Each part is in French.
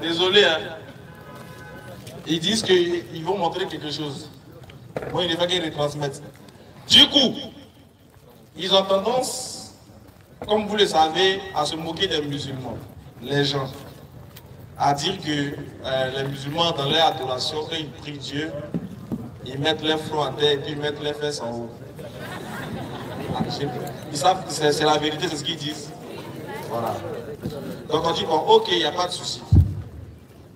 Désolé, hein. Ils disent qu'ils vont montrer quelque chose. Bon, il ne faut qu'ils retransmettent. Du coup, ils ont tendance, comme vous le savez, à se moquer des musulmans, les gens. À dire que les musulmans, dans leur adoration, quand ils prient Dieu, ils mettent leur front à terre et puis ils mettent leurs fesses en haut. Ils savent que c'est la vérité, c'est ce qu'ils disent. Voilà. Donc on dit, bon, ok, il n'y a pas de souci.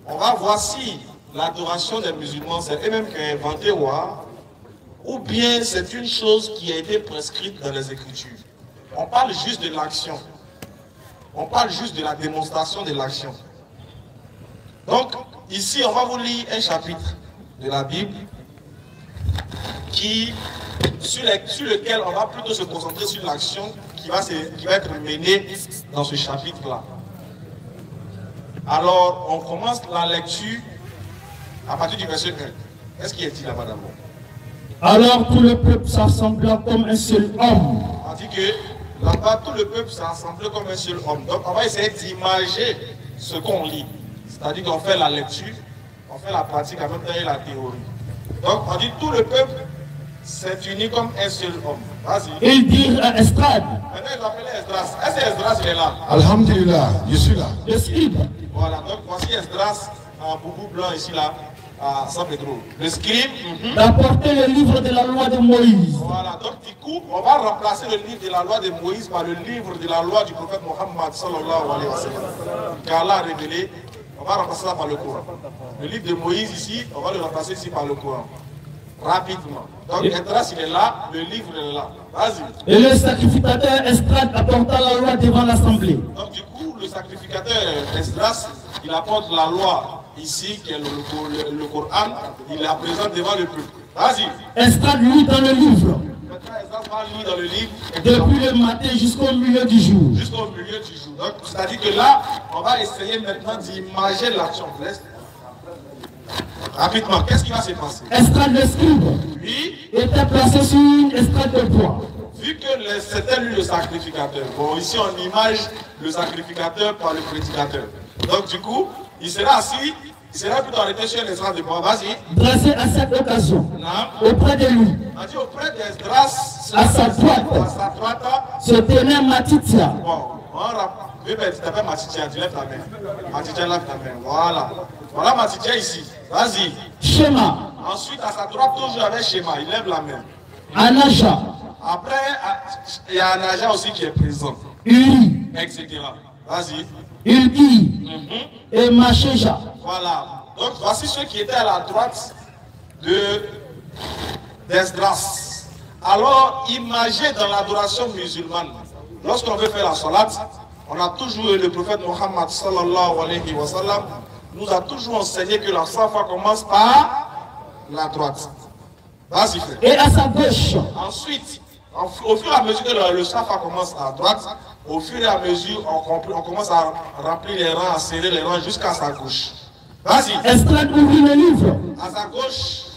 On va voir si l'adoration des musulmans, c'est eux-mêmes qui ont inventé ou bien c'est une chose qui a été prescrite dans les Écritures. On parle juste de l'action. On parle juste de la démonstration de l'action. Donc, ici, on va vous lire un chapitre de la Bible sur lequel on va plutôt se concentrer sur l'action qui va être menée dans ce chapitre-là. Alors, on commence la lecture à partir du verset 1. Est-ce qu'il est dit là-bas d'abord? Alors tout le peuple s'assembla comme un seul homme. On dit que là-bas, tout le peuple s'est assemblé comme un seul homme. Donc, on va essayer d'imager ce qu'on lit. C'est-à-dire qu'on fait la lecture, on fait la pratique en même temps et la théorie. Donc, on dit tout le peuple s'est uni comme un seul homme. Vas-y. Ils dirent à Esdras. Maintenant, ils appelaient Esdras. Est-ce que Esdras il est là? Alhamdulillah, je suis là. Le scribe. Voilà, donc voici Esdras en boubou blanc ici là, à San Pedro. Le scribe. D'apporter le livre de la loi de Moïse. Voilà, donc du coup, on va remplacer le livre de la loi de Moïse par le livre de la loi du prophète Mohammed sallallahu alayhi wa sallam. Qu'Allah a révélé, on va remplacer ça par le Coran. Le livre de Moïse ici, on va le remplacer ici par le Coran. Rapidement. Donc Esdras il est là, le livre il est là. Vas-y. Et le sacrificateur Esdras apporta la loi devant l'assemblée. Donc du coup, le sacrificateur Esdras, il apporte la loi ici, qui est le Coran, il la présente devant le peuple. Vas-y. Esdras lit dans le livre. Maintenant, Esdras va lire dans le livre. Depuis le matin jusqu'au milieu du jour. Jusqu'au milieu du jour. Donc, c'est-à-dire que là, on va essayer maintenant d'imager l'action. Rapidement, qu'est-ce qui va se passer? Esdras le scribe était placé sur une estrade de bois. Vu que c'était lui le sacrificateur, bon, ici on image le sacrificateur par le prédicateur. Donc du coup, il sera assis, il sera plutôt arrêté sur une estrade de bois. Vas-y. Dressé à cette occasion, auprès de lui, On dit auprès d'Esdras, à sa droite, se tenait Matitia. Bon, on rappelle. Oui, mais tu t'appelles Matitia, tu lèves ta main. Matitia, lève ta main. Voilà. Voilà Matitia ici. Vas-y. Shema. Ensuite, à sa droite, toujours avec Shema, il lève la main. Anaja. Après, il y a Anaja aussi qui est présent. Uri. Etc. Vas-y. Ulki. Et Machéja. Voilà. Donc, voici ceux qui étaient à la droite d'Esdras. Alors, imaginez dans l'adoration musulmane, lorsqu'on veut faire la salat, on a toujours, le prophète Mohammed sallallahu alayhi wa sallam nous a toujours enseigné que la safa commence par la droite. Vas-y, frère. Et à sa gauche. Ensuite, au fur et à mesure que le safa commence à droite, au fur et à mesure, on commence à remplir les rangs, à serrer les rangs jusqu'à sa gauche. Vas-y. Esdras ouvrit le livre. À sa gauche.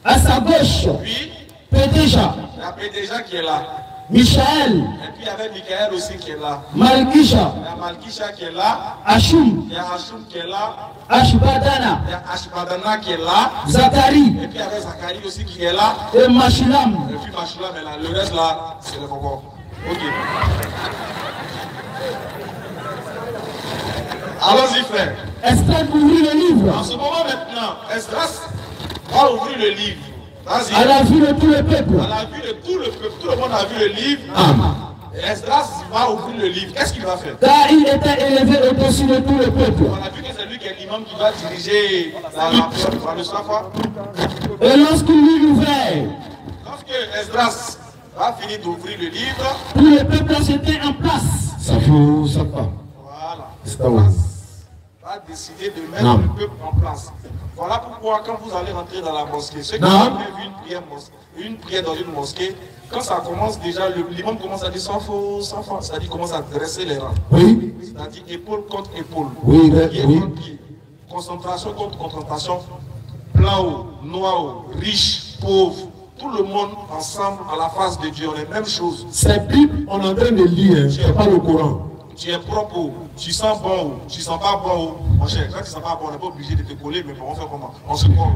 À sa gauche. Puis, Pédéja. il y a Pédéja qui est là. Michaël. Et puis il y avait Michaël aussi qui est là. Malkisha. Il y a Malkisha qui est là. Ashum. Il y a Hashum qui est là. Ashbadana. Il y a Ashbadana qui est là. Zacharie. Et puis il y avait Zacharie aussi qui est là. Et Mashulam. Et puis Mashulam est là. Le reste là, c'est le bonbon. Ok. Allons-y, frère. Esdras ouvrit le livre. En ce moment maintenant, Esdras va ouvrir le livre. Vas-y. À la vue de tout le peuple. À la vue de tout le peuple, tout le monde a vu le livre. Et Esdras va ouvrir le livre. Qu'est-ce qu'il va faire? Car il était élevé au-dessus de tout le peuple. On a vu que c'est lui qui est l'imam qui va diriger le safa. Et lorsqu'il l'eut ouvert, Lorsque Esdras va finir d'ouvrir le livre, tout le peuple s'était en place. Ça faut ça pas. voilà, C'est où? va décider de mettre le peuple en place. Voilà pourquoi quand vous allez rentrer dans la mosquée, ceux qui ont jamais vu une prière dans une mosquée, quand ça commence déjà, l'imam commence à dire sans faux, c'est-à-dire commence à dresser les rangs. Oui. C'est-à-dire épaule contre épaule, Oui, pied oui. contre pied, concentration contre concentration, blanc haut, noir haut, riche, pauvre, tout le monde ensemble à la face de Dieu, on est même chose. C'est Bible, on est en train de lire, c'est pas le Coran. tu es propre, tu sens bon, tu sens pas bon. Mon cher, quand tu sens pas bon, on n'est pas obligé de te coller, mais on fait comment? On se prend.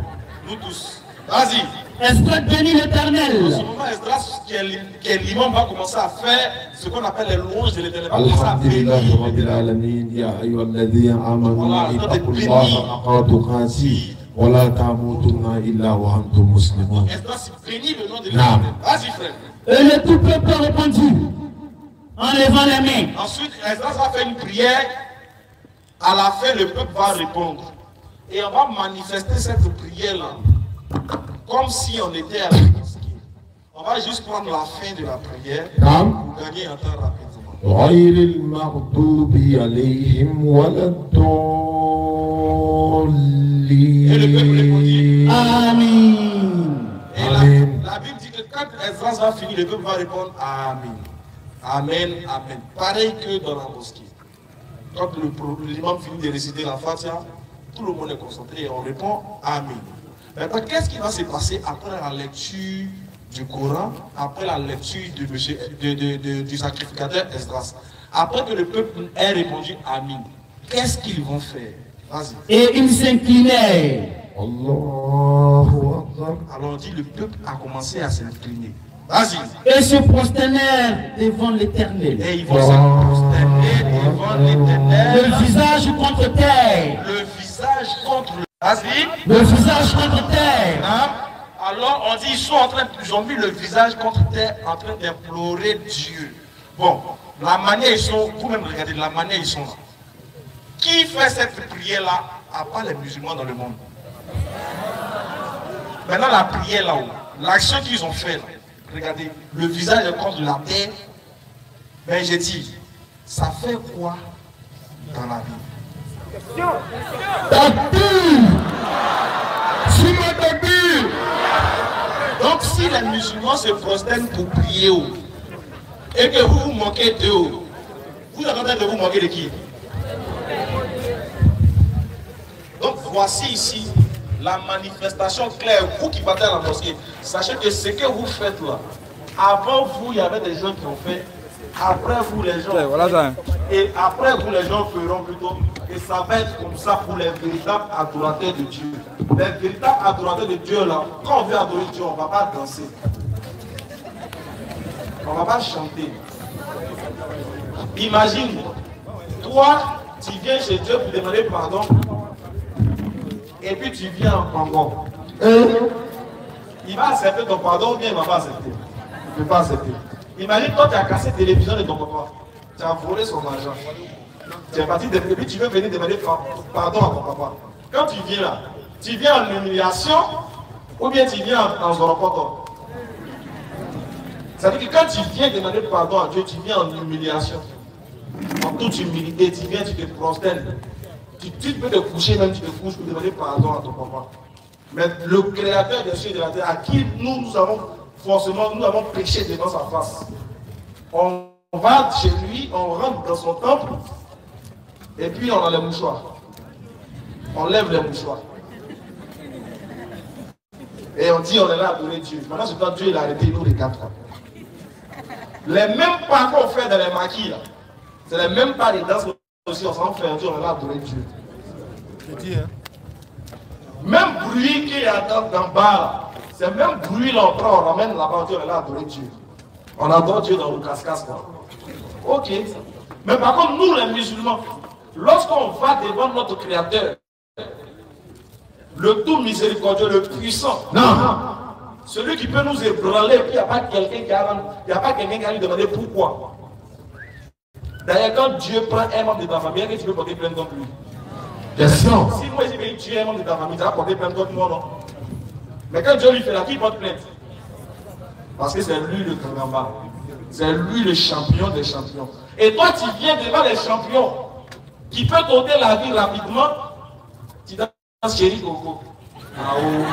Nous tous. Vas-y. Esdras bénit En l'Éternel. ce moment, Esdras, qui est l'imam, va commencer à faire ce qu'on appelle les louanges de l'Éternel. Va commencer à Alhamdulillah bénir. Rabbil Alamin, ya ayyuhalladhina amanu ittaqullaha haqqa tuqatih wa la tamutunna illa wa antum muslimun. Esdras bénit le nom de l'Éternel. Vas-y, frère. Et le tout peuple a répondu en levant les mains. Ensuite, Esdras va faire une prière. À la fin, le peuple va répondre. Et on va manifester cette prière-là comme si on était à la mosquée. On va juste prendre la fin de la prière pour gagner un temps rapidement. غير المغضوب عليهم ولا الضالين. Amen. Et la Bible dit que quand Esdras va finir, le peuple va répondre Amen. Amen, Amen. Pareil que dans la mosquée. Quand l'imam finit de réciter la Fatiha, tout le monde est concentré et on répond Amen. Maintenant, qu'est-ce qui va se passer après la lecture du Coran, après la lecture du sacrificateur Esdras? Après que le peuple ait répondu Amen, qu'est-ce qu'ils vont faire? Vas-y. Et ils s'inclinaient. Allahu Akbar. Alors on dit le peuple a commencé à s'incliner. Vas-y. Et se prosternèrent devant l'Éternel. Et ils vont se prosterner devant l'Éternel. Le visage contre terre. Le visage contre le... Vas-y. Le visage contre terre. Hein? Alors on dit ils ont mis le visage contre terre en train d'implorer Dieu. Bon, la manière ils sont, vous-même regardez la manière ils sont là. Qui fait cette prière-là à part les musulmans dans le monde? Maintenant la prière là-haut, l'action qu'ils ont fait là, regardez, le visage est contre la terre. Mais j'ai dit, ça fait quoi dans la vie? Donc si les musulmans se prosternent pour prier et que vous vous manquez d'eux, vous êtes en train de vous manquer de qui? Donc voici ici la manifestation claire. Vous qui partez à la mosquée, sachez que ce que vous faites là, avant vous il y avait des gens qui ont fait, après vous les gens et après vous les gens feront plutôt. Et ça va être comme ça pour les véritables adorateurs de Dieu. Les véritables adorateurs de Dieu là, quand on veut adorer Dieu, on ne va pas danser. On ne va pas chanter. Imagine, toi, tu viens chez Dieu pour demander pardon. Et puis tu viens en Congo. Il va accepter ton pardon ou bien il ne va pas accepter? Il ne peut pas accepter. Imagine toi, tu as cassé la télévision de ton papa. Tu as volé son argent. Tu es parti et puis tu veux venir demander pardon à ton papa. Quand tu viens là, tu viens en humiliation ou bien tu viens en zoropoto. C'est-à-dire que quand tu viens demander pardon à Dieu, tu viens en humiliation. En toute humilité, tu viens, tu te prosternes. Tu peux te coucher, même tu te couches pour demander pardon à ton papa. Mais le créateur des cieux et de la terre, à qui nous avons forcément, nous avons péché devant sa face. On va chez lui, on rentre dans son temple, et puis on a les mouchoirs. On lève les mouchoirs. Et on dit on est là à adorer Dieu. Maintenant, c'est quand Dieu il a arrêté nous les quatre. Les mêmes pas qu'on fait dans les maquis là, c'est les mêmes pas des danses aussi, on s'en fait un Dieu, on est là à adorer Dieu. Même bruit qu'il y a dans bas, c'est même bruit là, on prend, on ramène là-bas, on est là à adorer Dieu. On adore Dieu dans le casse-casse. Ok. Mais par contre, nous les musulmans, lorsqu'on va devant notre Créateur, le tout miséricordieux, le puissant, celui qui peut nous ébranler, puis il n'y a pas quelqu'un qui a lui demander pourquoi. D'ailleurs, quand Dieu prend un membre de ta famille, est-ce que tu peux porter plainte contre lui? Si moi je vais tuer un membre de ta famille, tu vas porter plainte contre moi, non? Mais quand Dieu lui fait là, qui porte plainte? Parce que c'est lui le grand bas. C'est lui le champion des champions. Et toi, tu viens devant les champions qui peut t'ôter la vie rapidement. Tu danses chéri Coco. Ah oh.